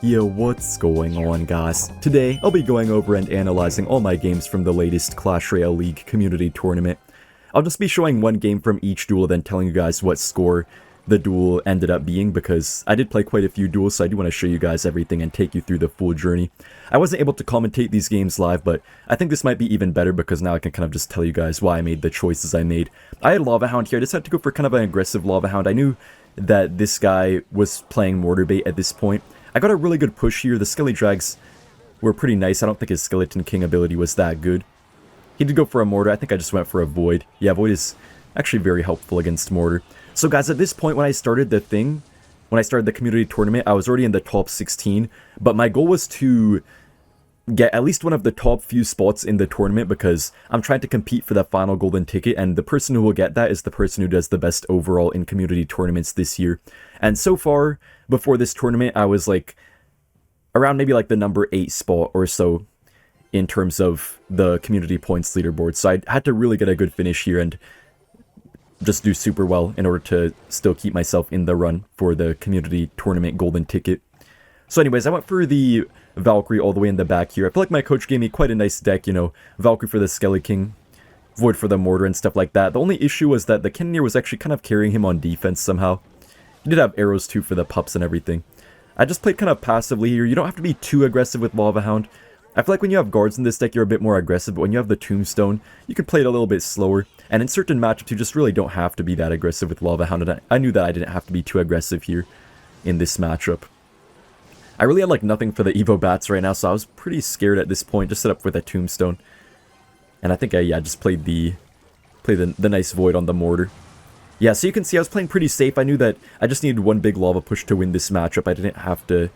Yo, what's going on, guys? Today, I'll be going over and analyzing all my games from the latest Clash Royale League community tournament. I'll just be showing one game from each duel, then telling you guys what score the duel ended up being, because I did play quite a few duels, so I do want to show you guys everything and take you through the full journey. I wasn't able to commentate these games live, but I think this might be even better because now I can kind of just tell you guys why I made the choices I made. I had Lava Hound here. I decided to go for kind of an aggressive Lava Hound. I knew that this guy was playing Mortar Bait at this point. I got a really good push here. The Skelly Drags were pretty nice. I don't think his Skeleton King ability was that good. He did go for a Mortar. I think I just went for a Void. Yeah, Void is actually very helpful against Mortar. So guys, at this point when I started the community tournament, I was already in the top 16. But my goal was to get at least one of the top few spots in the tournament because I'm trying to compete for the final golden ticket, and the person who will get that is the person who does the best overall in community tournaments this year. And so far, before this tournament, I was like around maybe like the number 8 spot or so in terms of the community points leaderboard. So I had to really get a good finish here and just do super well in order to still keep myself in the run for the community tournament golden ticket. So anyways, I went for the Valkyrie all the way in the back here. I feel like my coach gave me quite a nice deck, you know, Valkyrie for the Skelly King, Void for the Mortar and stuff like that. The only issue was that the Cannoneer was actually kind of carrying him on defense somehow. He did have arrows too for the pups and everything. I just played kind of passively here. You don't have to be too aggressive with Lava Hound. I feel like when you have guards in this deck, you're a bit more aggressive, but when you have the Tombstone, you can play it a little bit slower. And in certain matchups, you just really don't have to be that aggressive with Lava Hound, and I knew that I didn't have to be too aggressive here in this matchup. I really had like nothing for the Evo Bats right now, so I was pretty scared at this point. Just set up with a Tombstone. And I think I just played the nice Void on the Mortar. Yeah, so you can see I was playing pretty safe. I knew that I just needed one big lava push to win this matchup. I didn't have to,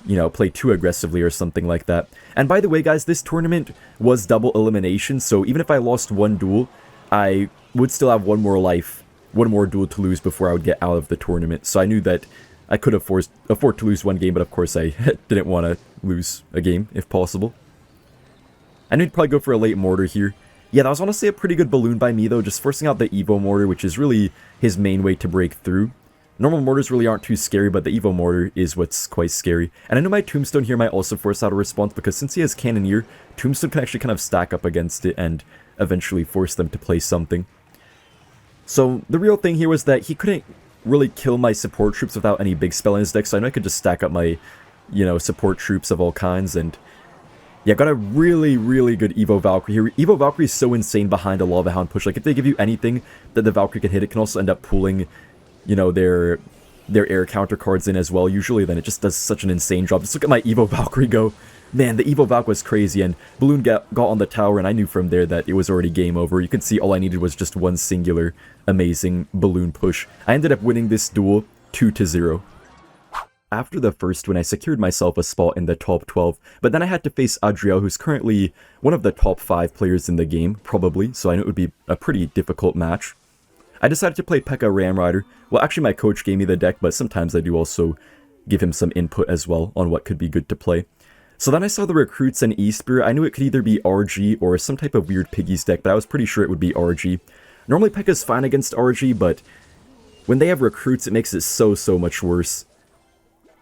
you know, play too aggressively or something like that. And by the way, guys, this tournament was double elimination, so even if I lost one duel, I would still have one more life, one more duel to lose before I would get out of the tournament. So I knew that I could afford to lose one game, but of course I didn't want to lose a game if possible. I knew he'd probably go for a late Mortar here. Yeah, that was honestly a pretty good balloon by me though, just forcing out the Evo Mortar, which is really his main way to break through. Normal Mortars really aren't too scary, but the Evo Mortar is what's quite scary. And I know my Tombstone here might also force out a response, because since he has Cannoneer, Tombstone can actually kind of stack up against it and eventually force them to play something. So the real thing here was that he couldn't really kill my support troops without any big spell in his deck, so I know I could just stack up my, you know, support troops of all kinds. And yeah, got a really, really good Evo Valkyrie here. Evo Valkyrie is so insane behind a Lava Hound push. Like, if they give you anything that the Valkyrie can hit, it can also end up pulling, you know, their air counter cards in as well, usually. Then it just does such an insane job. Just look at my Evo Valkyrie go. Man, the Evo Valk was crazy, and Balloon got on the tower, and I knew from there that it was already game over. You can see all I needed was just one singular amazing Balloon push. I ended up winning this duel 2-0. After the first win, I secured myself a spot in the top 12, but then I had to face Adriel, who's currently one of the top 5 players in the game, probably, so I knew it would be a pretty difficult match. I decided to play Pekka Ram Rider. Well, actually my coach gave me the deck, but sometimes I do also give him some input as well on what could be good to play. So then I saw the Recruits and E-Spirit. I knew it could either be RG or some type of weird Piggies deck, but I was pretty sure it would be RG. Normally Pekka's fine against RG, but when they have Recruits, it makes it so much worse.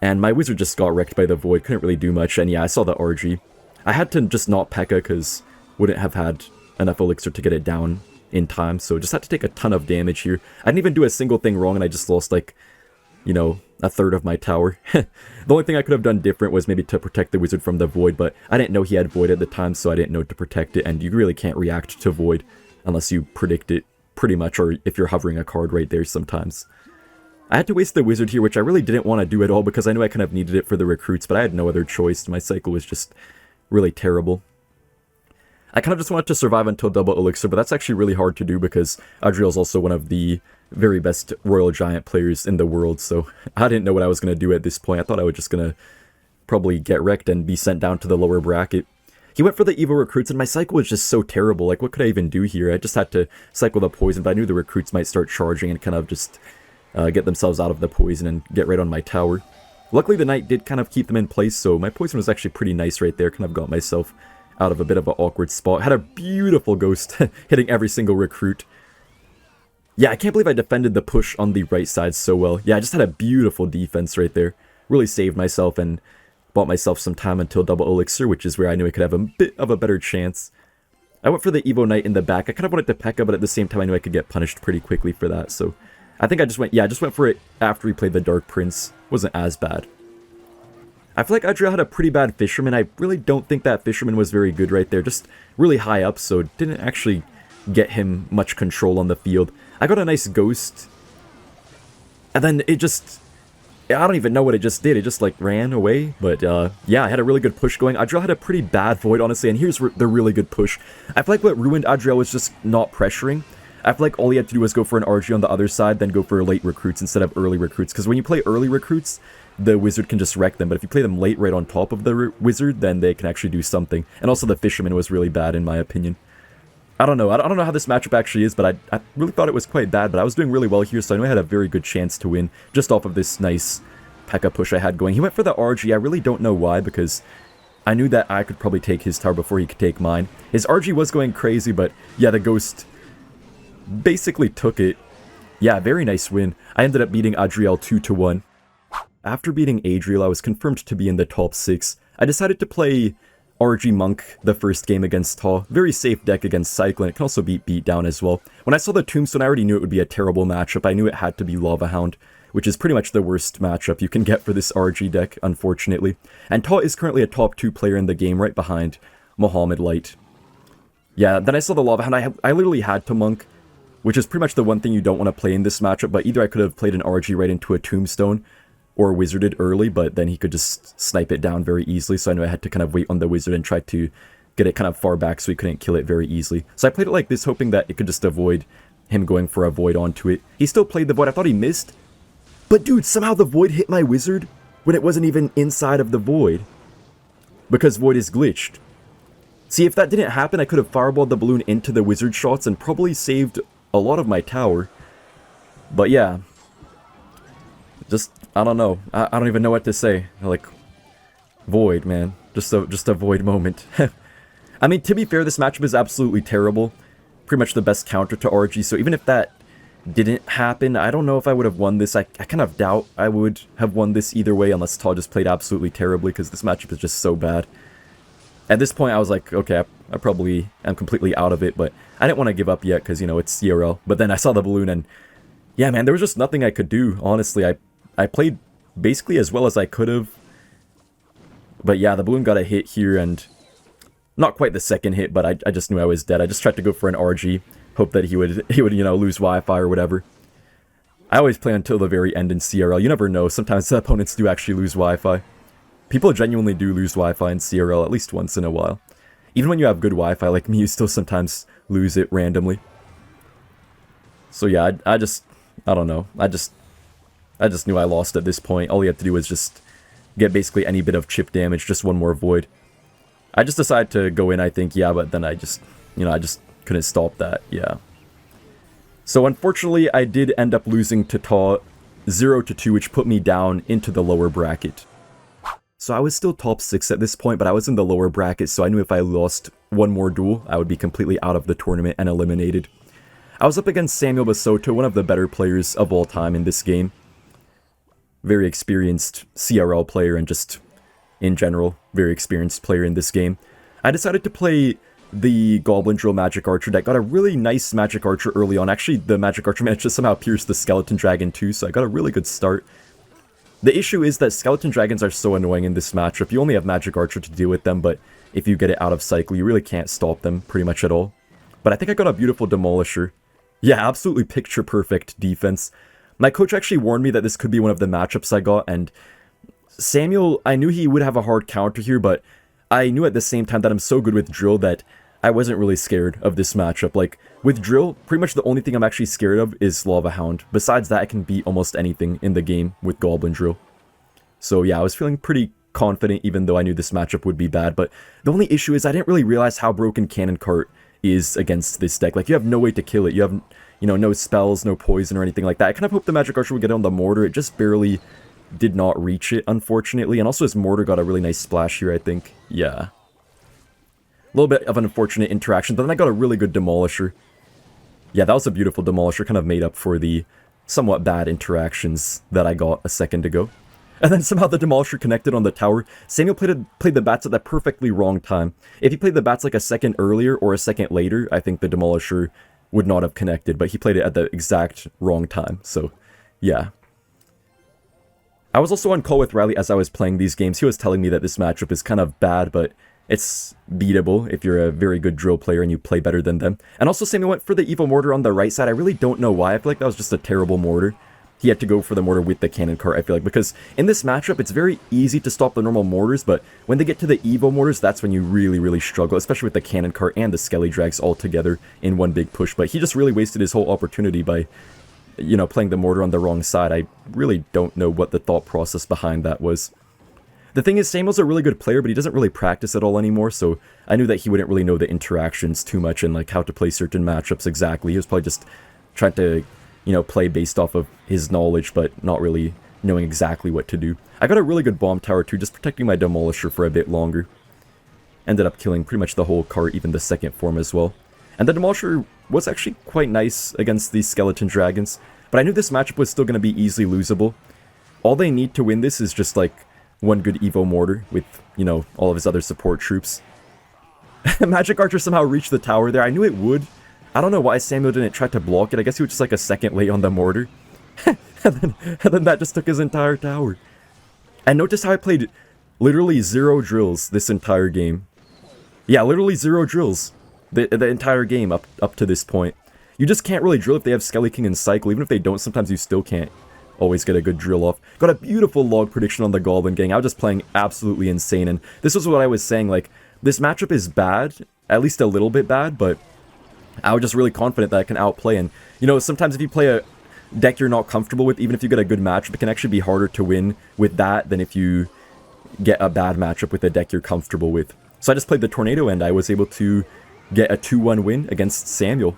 And my Wizard just got wrecked by the Void, couldn't really do much, and yeah, I saw the RG. I had to just not Pekka, because wouldn't have had enough Elixir to get it down in time, so just had to take a ton of damage here. I didn't even do a single thing wrong, and I just lost, like, you know, a third of my tower. The only thing I could have done different was maybe to protect the Wizard from the Void, but I didn't know he had Void at the time, so I didn't know to protect it, and you really can't react to Void unless you predict it pretty much, or if you're hovering a card right there sometimes. I had to waste the Wizard here, which I really didn't want to do at all, because I knew I kind of needed it for the Recruits, but I had no other choice. My cycle was just really terrible. I kind of just wanted to survive until double Elixir, but that's actually really hard to do, because Adriel's also one of the very best Royal Giant players in the world, so I didn't know what I was going to do at this point. I thought I was just going to probably get wrecked and be sent down to the lower bracket. He went for the Evo Recruits, and my cycle was just so terrible. Like, what could I even do here? I just had to cycle the Poison, but I knew the Recruits might start charging and kind of just get themselves out of the Poison and get right on my tower. Luckily, the Knight did kind of keep them in place, so my Poison was actually pretty nice right there. Kind of got myself out of a bit of an awkward spot. Had a beautiful Ghost hitting every single Recruit. Yeah, I can't believe I defended the push on the right side so well. Yeah, I just had a beautiful defense right there. Really saved myself, and bought myself some time until double elixir, which is where I knew I could have a bit of a better chance. I went for the Evo Knight in the back. I kind of wanted to Pekka, but at the same time I knew I could get punished pretty quickly for that, so I think I just went for it after we played the Dark Prince. Wasn't as bad. I feel like Adriel had a pretty bad Fisherman. I really don't think that Fisherman was very good right there. Just really high up, so didn't actually get him much control on the field. I got a nice Ghost, and then it just... I don't even know what it just did. It just, like, ran away. But, yeah, I had a really good push going. Adriel had a pretty bad Void, honestly, and here's the really good push. I feel like what ruined Adriel was just not pressuring. I feel like all he had to do was go for an RG on the other side, then go for late recruits instead of early recruits. Because when you play early recruits, the wizard can just wreck them. But if you play them late right on top of the wizard, then they can actually do something. And also the Fisherman was really bad, in my opinion. I don't know. I don't know how this matchup actually is, but I really thought it was quite bad. But I was doing really well here, so I knew I had a very good chance to win just off of this nice Pekka push I had going. He went for the RG. I really don't know why, because I knew that I could probably take his tower before he could take mine. His RG was going crazy, but yeah, the Ghost basically took it. Yeah, very nice win. I ended up beating Adriel 2-1. After beating Adriel, I was confirmed to be in the top 6. I decided to play RG Monk the first game against Ta. Very safe deck against Cyclone. It can also beat Beatdown as well. When I saw the Tombstone, I already knew it would be a terrible matchup. I knew it had to be Lava Hound, which is pretty much the worst matchup you can get for this RG deck, unfortunately. And Ta is currently a top 2 player in the game, right behind Mohamed Light. Yeah, then I saw the Lava Hound. I literally had to Monk, which is pretty much the one thing you don't want to play in this matchup, but either I could have played an RG right into a Tombstone, or wizarded early, but then he could just snipe it down very easily, so I knew I had to kind of wait on the wizard and try to get it kind of far back so he couldn't kill it very easily. So I played it like this, hoping that it could just avoid him going for a Void onto it. He still played the Void. I thought he missed, but dude, somehow the Void hit my wizard when it wasn't even inside of the Void, because Void is glitched. See, if that didn't happen, I could have fireballed the balloon into the wizard shots and probably saved a lot of my tower. But yeah, just, I don't know. I don't even know what to say. Like, Void, man. Just a Void moment. I mean, to be fair, this matchup is absolutely terrible. Pretty much the best counter to RG, so even if that didn't happen, I don't know if I would have won this. I kind of doubt I would have won this either way, unless Ta just played absolutely terribly, because this matchup is just so bad. At this point, I was like, okay, I probably am completely out of it, but I didn't want to give up yet, because, you know, it's CRL. But then I saw the balloon, and yeah, man, there was just nothing I could do, honestly. I played basically as well as I could have. But yeah, the balloon got a hit here, and not quite the second hit, but I just knew I was dead. I just tried to go for an RG, hope that he would, you know, lose Wi-Fi or whatever. I always play until the very end in CRL. You never know. Sometimes the opponents do actually lose Wi-Fi. People genuinely do lose Wi-Fi in CRL at least once in a while. Even when you have good Wi-Fi like me, you still sometimes lose it randomly. So yeah, I don't know. I just knew I lost at this point. All you had to do was just get basically any bit of chip damage, just one more Void. I just decided to go in, I think, yeah, but then I just couldn't stop that, yeah. So unfortunately, I did end up losing to Ta 0-2, which put me down into the lower bracket. So I was still top 6 at this point, but I was in the lower bracket, so I knew if I lost one more duel, I would be completely out of the tournament and eliminated. I was up against Samuel Boto, one of the better players of all time in this game. Very experienced CRL player, and just, in general, very experienced player in this game. I decided to play the Goblin Drill Magic Archer deck. Got a really nice Magic Archer early on. Actually, the Magic Archer managed to somehow pierce the Skeleton Dragon too, so I got a really good start. The issue is that Skeleton Dragons are so annoying in this matchup. You only have Magic Archer to deal with them, but if you get it out of cycle, you really can't stop them pretty much at all. But I think I got a beautiful Demolisher. Yeah, absolutely picture-perfect defense. My coach actually warned me that this could be one of the matchups I got, and Samuel, I knew he would have a hard counter here, but I knew at the same time that I'm so good with Drill that I wasn't really scared of this matchup. Like, with Drill, pretty much the only thing I'm actually scared of is Lava Hound. Besides that, I can beat almost anything in the game with Goblin Drill. So yeah, I was feeling pretty confident even though I knew this matchup would be bad, but the only issue is I didn't really realize how broken Cannon Cart is against this deck. Like, you have no way to kill it. You have, you know, no spells, no poison or anything like that. I kind of hoped the Magic Archer would get on the Mortar. It just barely did not reach it, unfortunately. And also his Mortar got a really nice splash here, I think. Yeah. A little bit of an unfortunate interaction, but then I got a really good Demolisher. Yeah, that was a beautiful Demolisher, kind of made up for the somewhat bad interactions that I got a second ago. And then somehow the Demolisher connected on the tower. Samuel played the bats at the perfectly wrong time. If he played the bats like a second earlier or a second later, I think the Demolisher would not have connected, but he played it at the exact wrong time, so yeah. I was also on call with Riley as I was playing these games. He was telling me that this matchup is kind of bad, but it's beatable if you're a very good drill player and you play better than them. And also Samuel went for the Evo Mortar on the right side. I really don't know why. I feel like that was just a terrible mortar. He had to go for the mortar with the cannon cart, I feel like, because in this matchup, it's very easy to stop the normal mortars, but when they get to the Evo mortars, that's when you really struggle, especially with the cannon cart and the Skelly Drags all together in one big push. But he just really wasted his whole opportunity by, you know, playing the mortar on the wrong side. I really don't know what the thought process behind that was. The thing is, Samuel's a really good player, but he doesn't really practice at all anymore, so I knew that he wouldn't really know the interactions too much and, like, how to play certain matchups exactly. He was probably just trying to, you know, play based off of his knowledge, but not really knowing exactly what to do. I got a really good bomb tower too, just protecting my Demolisher for a bit longer. Ended up killing pretty much the whole cart, even the second form as well. And the Demolisher was actually quite nice against these skeleton dragons, but I knew this matchup was still going to be easily losable. All they need to win this is just, like, one good Evo Mortar with, you know, all of his other support troops. Magic Archer somehow reached the tower there. I knew it would. I don't know why Samuel didn't try to block it. I guess he was just like a second late on the mortar. and then that just took his entire tower. And notice how I played literally 0 drills this entire game. Yeah, literally 0 drills the entire game up to this point. You just can't really drill if they have Skelly King and Cycle. Even if they don't, sometimes you still can't always get a good drill off. Got a beautiful log prediction on the Goblin Gang. I was just playing absolutely insane. And this was what I was saying, like, this matchup is bad, at least a little bit bad, but I was just really confident that I can outplay. And, you know, sometimes if you play a deck you're not comfortable with, even if you get a good matchup, it can actually be harder to win with that than if you get a bad matchup with a deck you're comfortable with. So I just played the Tornado and I was able to get a 2-1 win against Samuel.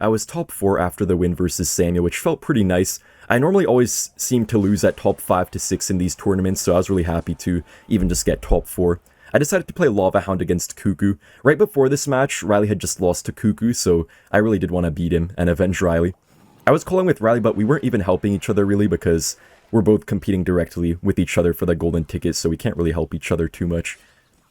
I was top 4 after the win versus Samuel, which felt pretty nice. I normally always seem to lose at top 5 to 6 in these tournaments, so I was really happy to even just get top 4. I decided to play Lava Hound against Cuckoo. Right before this match, Riley had just lost to Cuckoo, so I really did want to beat him and avenge Riley. I was calling with Riley, but we weren't even helping each other really because we're both competing directly with each other for the golden ticket, so we can't really help each other too much.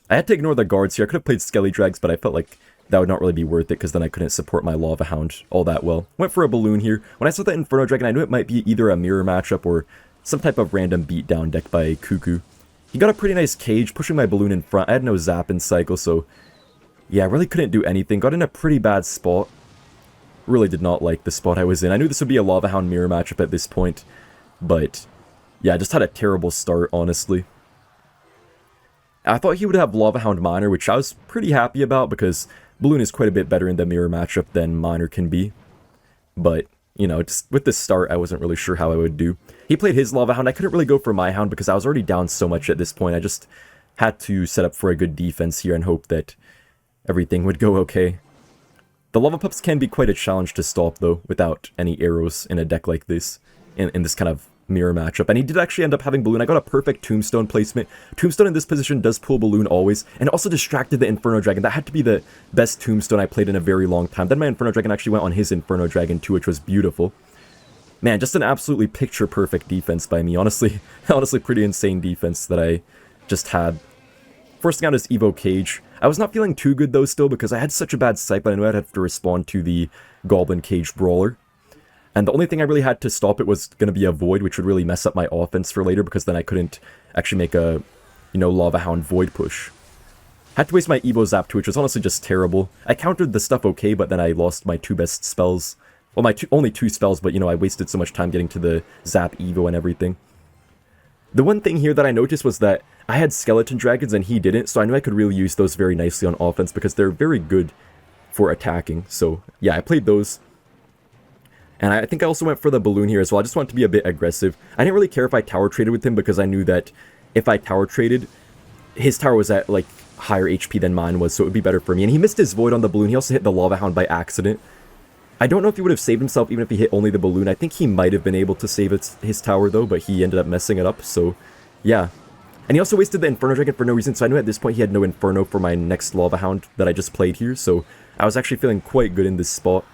I had to ignore the guards here. I could have played Skelly Drags, but I felt like that would not really be worth it because then I couldn't support my Lava Hound all that well. Went for a balloon here. When I saw that Inferno Dragon, I knew it might be either a mirror matchup or some type of random beatdown deck by Cuckoo. He got a pretty nice cage, pushing my balloon in front. I had no zap in cycle, so yeah, I really couldn't do anything. Got in a pretty bad spot. Really did not like the spot I was in. I knew this would be a Lava Hound mirror matchup at this point, but yeah, I just had a terrible start, honestly. I thought he would have Lava Hound Miner, which I was pretty happy about because Balloon is quite a bit better in the mirror matchup than Miner can be. But, you know, just with this start, I wasn't really sure how I would do. He played his Lava Hound. I couldn't really go for my Hound because I was already down so much at this point. I just had to set up for a good defense here and hope that everything would go okay. The Lava Pups can be quite a challenge to stop, though, without any arrows in a deck like this, in this kind of mirror matchup. And he did actually end up having Balloon. I got a perfect Tombstone placement. Tombstone in this position does pull Balloon always, and also distracted the Inferno Dragon. That had to be the best Tombstone I played in a very long time. Then my Inferno Dragon actually went on his Inferno Dragon too, which was beautiful. Man, just an absolutely picture-perfect defense by me. Honestly pretty insane defense that I just had. Forcing out his Evo Cage. I was not feeling too good though still because I had such a bad sight, but I knew I'd have to respond to the Goblin Cage Brawler. And the only thing I really had to stop it was going to be a Void, which would really mess up my offense for later because then I couldn't actually make a, you know, Lava Hound Void push. Had to waste my Evo Zap too, which was honestly just terrible. I countered the stuff okay, but then I lost my 2 best spells. Well, my only 2 spells, but you know, I wasted so much time getting to the Zap Evo and everything. The one thing here that I noticed was that I had Skeleton Dragons and he didn't, so I knew I could really use those very nicely on offense because they're very good for attacking. So yeah, I played those. And I think I also went for the Balloon here as well. I just wanted to be a bit aggressive. I didn't really care if I tower traded with him because I knew that if I tower traded, his tower was at like higher HP than mine was, so it would be better for me. And he missed his Void on the Balloon. He also hit the Lava Hound by accident. I don't know if he would have saved himself even if he hit only the Balloon. I think he might have been able to save his tower though, but he ended up messing it up, so yeah. And he also wasted the Inferno Dragon for no reason, so I knew at this point he had no Inferno for my next Lava Hound that I just played here, so I was actually feeling quite good in this spot.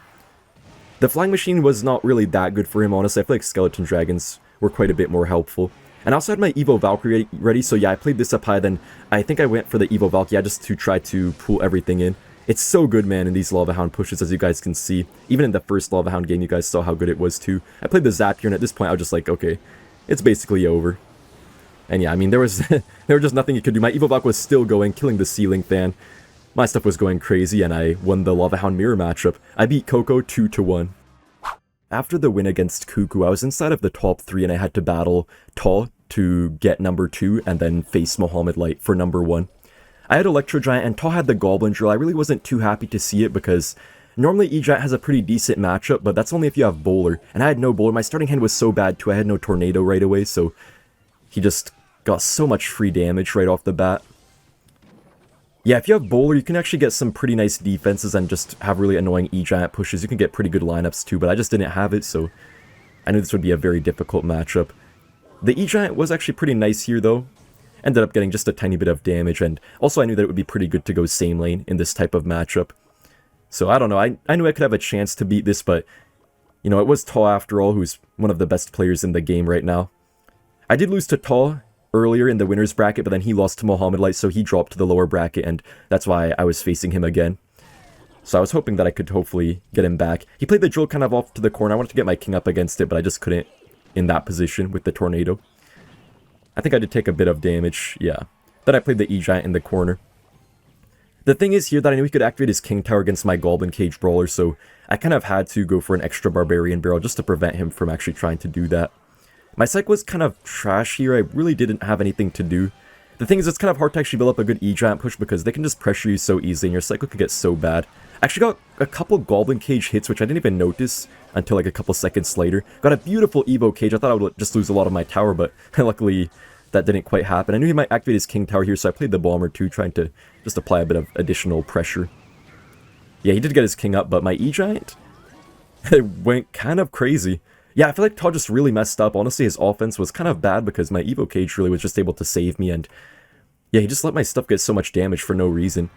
The Flying Machine was not really that good for him, honestly. I feel like Skeleton Dragons were quite a bit more helpful. And I also had my Evo Valkyrie ready, so yeah, I played this up high, then I think I went for the Evo Valkyrie just to try to pull everything in. It's so good, man, in these Lava Hound pushes, as you guys can see. Even in the first Lava Hound game, you guys saw how good it was, too. I played the Zap here, and at this point, I was just like, okay, it's basically over. And yeah, I mean, there was just nothing you could do. My Evo Valk was still going, killing the ceiling fan. My stuff was going crazy, and I won the Lava Hound mirror matchup. I beat Coco 2-1. After the win against Cuckoo, I was inside of the top 3, and I had to battle Taw to get number 2, and then face Mohamed Light for number 1. I had Electro Giant, and Taw had the Goblin Drill. I really wasn't too happy to see it, because normally E-Giant has a pretty decent matchup, but that's only if you have Bowler. And I had no Bowler. My starting hand was so bad, too. I had no Tornado right away, so he just got so much free damage right off the bat. Yeah, if you have Bowler, you can actually get some pretty nice defenses and just have really annoying E-Giant pushes. You can get pretty good lineups too, but I just didn't have it, so I knew this would be a very difficult matchup. The E-Giant was actually pretty nice here, though. Ended up getting just a tiny bit of damage, and also I knew that it would be pretty good to go same lane in this type of matchup. So I don't know, I knew I could have a chance to beat this, but, you know, it was Taw after all, who's one of the best players in the game right now. I did lose to Taw earlier in the winner's bracket, but then he lost to Mohamed Light, so he dropped to the lower bracket, and that's why I was facing him again. So I was hoping that I could hopefully get him back. He played the drill kind of off to the corner. I wanted to get my king up against it, but I just couldn't in that position with the tornado. I think I did take a bit of damage, yeah. Then I played the E-Giant in the corner. The thing is here that I knew he could activate his king tower against my Goblin Cage Brawler, so I kind of had to go for an extra Barbarian Barrel just to prevent him from actually trying to do that. My cycle was kind of trash here. I really didn't have anything to do. The thing is, it's kind of hard to actually build up a good E-Giant push because they can just pressure you so easily and your cycle could get so bad. I actually got a couple Goblin Cage hits, which I didn't even notice until like a couple seconds later. Got a beautiful Evo Cage. I thought I would just lose a lot of my tower, but luckily that didn't quite happen. I knew he might activate his King Tower here, so I played the Bomber too, trying to just apply a bit of additional pressure. Yeah, he did get his King up, but my E-Giant, it went kind of crazy. Yeah, I feel like Taw just really messed up. Honestly, his offense was kind of bad because my Evo Cage really was just able to save me, and yeah, he just let my stuff get so much damage for no reason.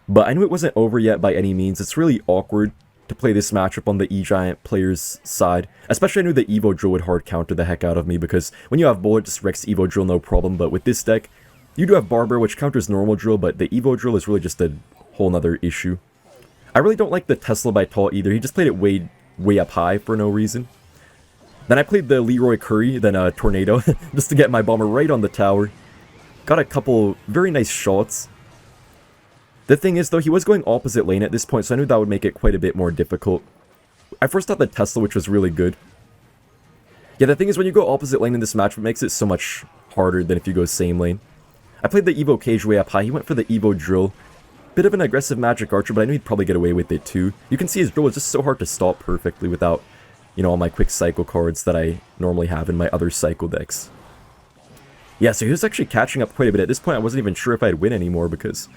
But I knew it wasn't over yet by any means. It's really awkward to play this matchup on the E-Giant player's side. Especially I knew the Evo Drill would hard counter the heck out of me because when you have Bullet, just wrecks Evo Drill no problem, but with this deck, you do have Barber, which counters normal Drill, but the Evo Drill is really just a whole nother issue. I really don't like the Tesla by Taw either. He just played it way up high for no reason. Then I played the Leroy Curry, then a Tornado, just to get my Bomber right on the tower. Got a couple very nice shots. The thing is, though, he was going opposite lane at this point, so I knew that would make it quite a bit more difficult. I first thought the Tesla, which was really good. Yeah, the thing is, when you go opposite lane in this match, it makes it so much harder than if you go same lane. I played the Evo Cage way up high. He went for the Evo Drill. Bit of an aggressive Magic Archer, but I knew he'd probably get away with it too. You can see his drill was just so hard to stop perfectly without, you know, all my quick cycle cards that I normally have in my other cycle decks. Yeah, so he was actually catching up quite a bit. At this point, I wasn't even sure if I'd win anymore because,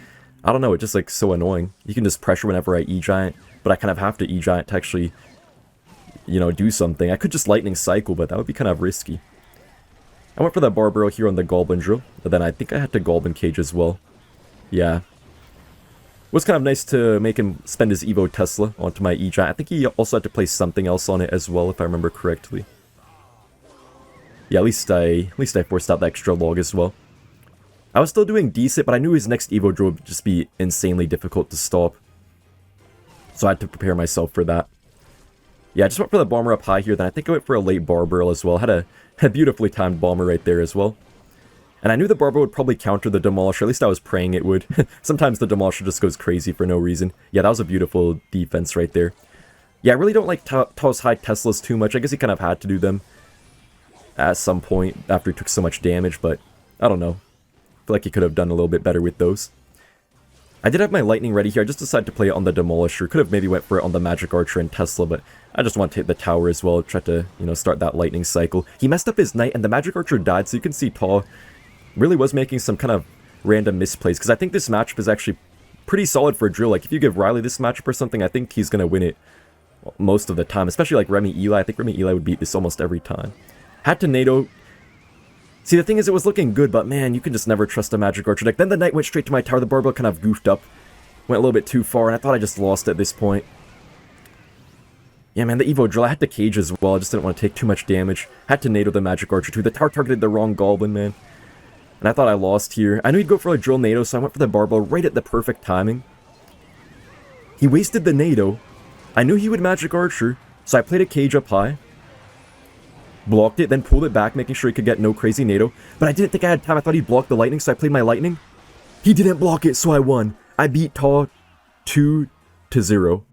I don't know, it's just like so annoying. You can just pressure whenever I E-Giant, but I kind of have to E-Giant to actually, you know, do something. I could just Lightning Cycle, but that would be kind of risky. I went for that Barbaro here on the Goblin Drill, but then I think I had to Goblin Cage as well. Yeah. It was kind of nice to make him spend his Evo Tesla onto my E-Giant. I think he also had to play something else on it as well, if I remember correctly. Yeah, at least I forced out the extra log as well. I was still doing decent, but I knew his next Evo Drill would just be insanely difficult to stop. So I had to prepare myself for that. Yeah, I just went for the Bomber up high here, then I think I went for a late Barbarrel as well. Had a beautifully timed Bomber right there as well. And I knew the Barber would probably counter the Demolisher, at least I was praying it would. Sometimes the Demolisher just goes crazy for no reason. Yeah, that was a beautiful defense right there. Yeah, I really don't like Taw's high Teslas too much. I guess he kind of had to do them at some point after he took so much damage, but I don't know. I feel like he could have done a little bit better with those. I did have my Lightning ready here. I just decided to play it on the Demolisher. Could have maybe went for it on the Magic Archer and Tesla, but I just want to hit the tower as well. Try to, you know, start that Lightning cycle. He messed up his Knight, and the Magic Archer died, so you can see Taw really was making some kind of random misplays, because I think this matchup is actually pretty solid for a drill. Like, if you give Riley this matchup or something, I think he's going to win it most of the time, especially like Remy Eli. I think Remy Eli would beat this almost every time. Had to NATO. See, the thing is, it was looking good, but man, you can just never trust a Magic Archer deck. Then the Knight went straight to my tower. The Barbell kind of goofed up, went a little bit too far, and I thought I just lost at this point. Yeah, man, the Evo drill, I had to cage as well, I just didn't want to take too much damage. Had to NATO the magic archer too. The tower targeted the wrong goblin, man. And I thought I lost here. I knew he'd go for a drill NATO, so I went for the barbell right at the perfect timing. He wasted the NATO. I knew he would magic archer, so I played a cage up high. Blocked it, then pulled it back, making sure he could get no crazy NATO. But I didn't think I had time. I thought he'd block the lightning, so I played my lightning. He didn't block it, so I won. I beat Taw 2-0.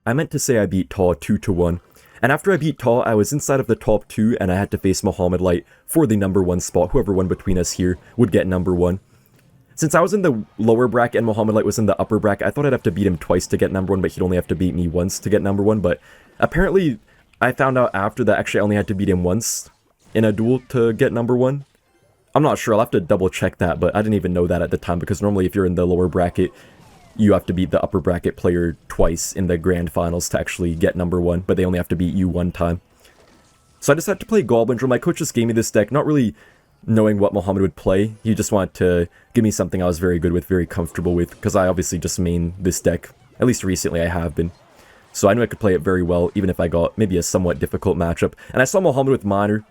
I meant to say I beat Taw 2-1. And after I beat Taw, I was inside of the top 2, and I had to face Mohamed Light for the number 1 spot. Whoever won between us here would get number 1. Since I was in the lower bracket and Mohamed Light was in the upper bracket, I thought I'd have to beat him twice to get number 1, but he'd only have to beat me once to get number 1. But apparently, I found out after that actually I only had to beat him once in a duel to get number 1. I'm not sure, I'll have to double check that, but I didn't even know that at the time, because normally if you're in the lower bracket, you have to beat the upper bracket player twice in the grand finals to actually get number 1, but they only have to beat you one time. So I decided to play Goblin Drill. My coach just gave me this deck, not really knowing what Mohamed would play. He just wanted to give me something I was very good with, very comfortable with, because I obviously just main this deck. At least recently I have been. So I knew I could play it very well, even if I got maybe a somewhat difficult matchup. And I saw Mohamed with Miner,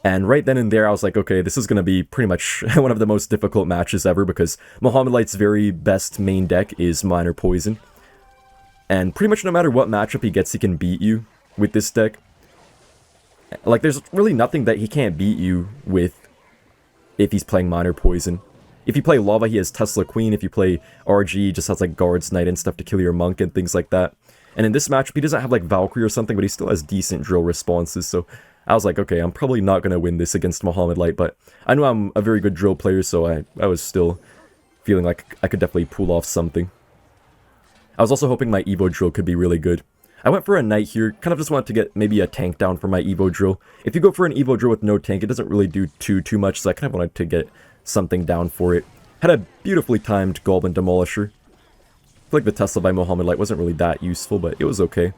and right then and there I was like, okay, this is going to be pretty much one of the most difficult matches ever, because Mohamed Light's very best main deck is Miner Poison. And pretty much no matter what matchup he gets, he can beat you with this deck. Like, there's really nothing that he can't beat you with if he's playing Miner Poison. If you play Lava, he has Tesla Queen. If you play RG, he just has like Guards Knight and stuff to kill your Monk and things like that. And in this matchup, he doesn't have like Valkyrie or something, but he still has decent drill responses. So I was like, okay, I'm probably not going to win this against Mohamed Light, but I know I'm a very good drill player, so I was still feeling like I could definitely pull off something. I was also hoping my Evo drill could be really good. I went for a Knight here, kind of just wanted to get maybe a tank down for my Evo drill. If you go for an Evo drill with no tank, it doesn't really do too much, so I kind of wanted to get something down for it. Had a beautifully timed Goblin Demolisher. I feel like the Tesla by Mohamed Light wasn't really that useful, but it was okay.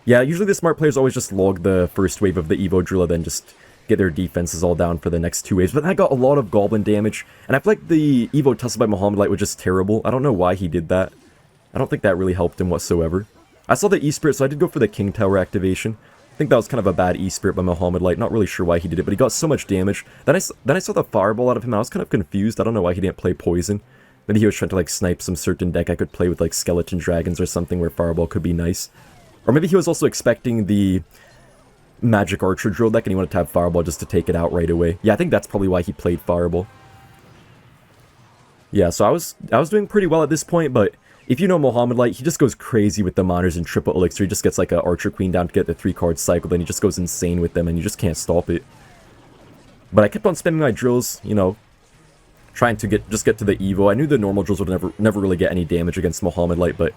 Yeah, usually the smart players always just log the first wave of the Evo drill and then just get their defenses all down for the next 2 waves. But I got a lot of Goblin damage, and I feel like the Evo Tesla by Mohamed Light was just terrible. I don't know why he did that. I don't think that really helped him whatsoever. I saw the E-Spirit, so I did go for the King Tower activation. I think that was kind of a bad E-Spirit by Mohamed Light. Not really sure why he did it, but he got so much damage. Then I saw the Fireball out of him, and I was kind of confused. I don't know why he didn't play Poison. Maybe he was trying to like snipe some certain deck I could play with like Skeleton Dragons or something where Fireball could be nice. Or maybe he was also expecting the Magic Archer drill deck and he wanted to have Fireball just to take it out right away. Yeah, I think that's probably why he played Fireball. Yeah, so I was doing pretty well at this point, but if you know Mohamed Light, he just goes crazy with the Miners and triple elixir. He just gets like an Archer Queen down to get the 3-card cycle, then he just goes insane with them and you just can't stop it. But I kept on spamming my drills, you know, trying to get to the Evo. I knew the normal drills would never really get any damage against Mohamed Light, but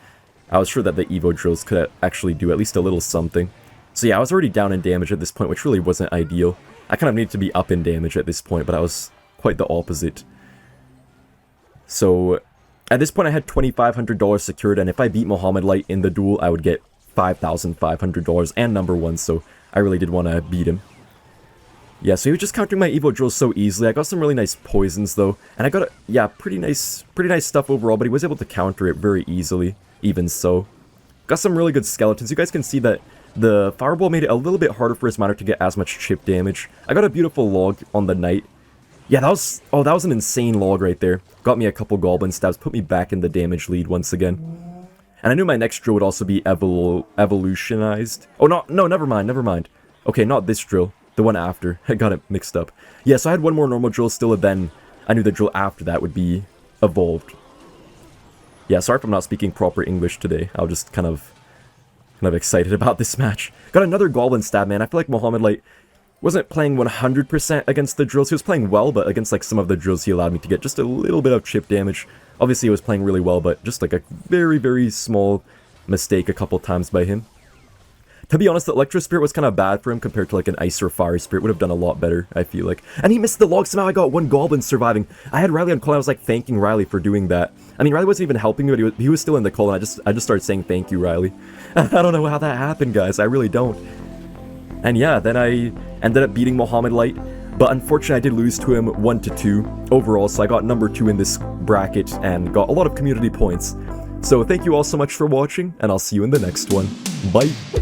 I was sure that the Evo drills could actually do at least a little something. So yeah, I was already down in damage at this point, which really wasn't ideal. I kind of needed to be up in damage at this point, but I was quite the opposite. So at this point I had $2,500 secured, and if I beat Mohamed Light in the duel, I would get $5,500 and number 1, so I really did want to beat him. Yeah, so he was just countering my Evo drills so easily. I got some really nice poisons though, and I got pretty nice stuff overall, but he was able to counter it very easily, even so. Got some really good skeletons. You guys can see that the Fireball made it a little bit harder for his Miner to get as much chip damage. I got a beautiful log on the Knight. Yeah, that was an insane log right there. Got me a couple Goblin stabs, put me back in the damage lead once again. And I knew my next drill would also be evolutionized. Oh, no, never mind. Okay, not this drill. The one after. I got it mixed up. Yeah, so I had one more normal drill still, and then I knew the drill after that would be evolved. Yeah, sorry if I'm not speaking proper English today. I was just kind of excited about this match. Got another Goblin stab, man. I feel like Mohamed Light wasn't playing 100% against the drills. He was playing well, but against like some of the drills he allowed me to get just a little bit of chip damage. Obviously he was playing really well, but just like a very, very small mistake a couple times by him. To be honest, the Electro Spirit was kind of bad for him compared to like an Ice or Fire Spirit. Would have done a lot better, I feel like. And he missed the log. Somehow I got one Goblin surviving. I had Riley on call. I was like thanking Riley for doing that. I mean, Riley wasn't even helping me, but he was still in the call, and I just started saying thank you, Riley. I don't know how that happened, guys. I really don't. And yeah, then I ended up beating Mohamed Light. But unfortunately, I did lose to him 1-2 overall, so I got number 2 in this bracket and got a lot of community points. So thank you all so much for watching, and I'll see you in the next one. Bye!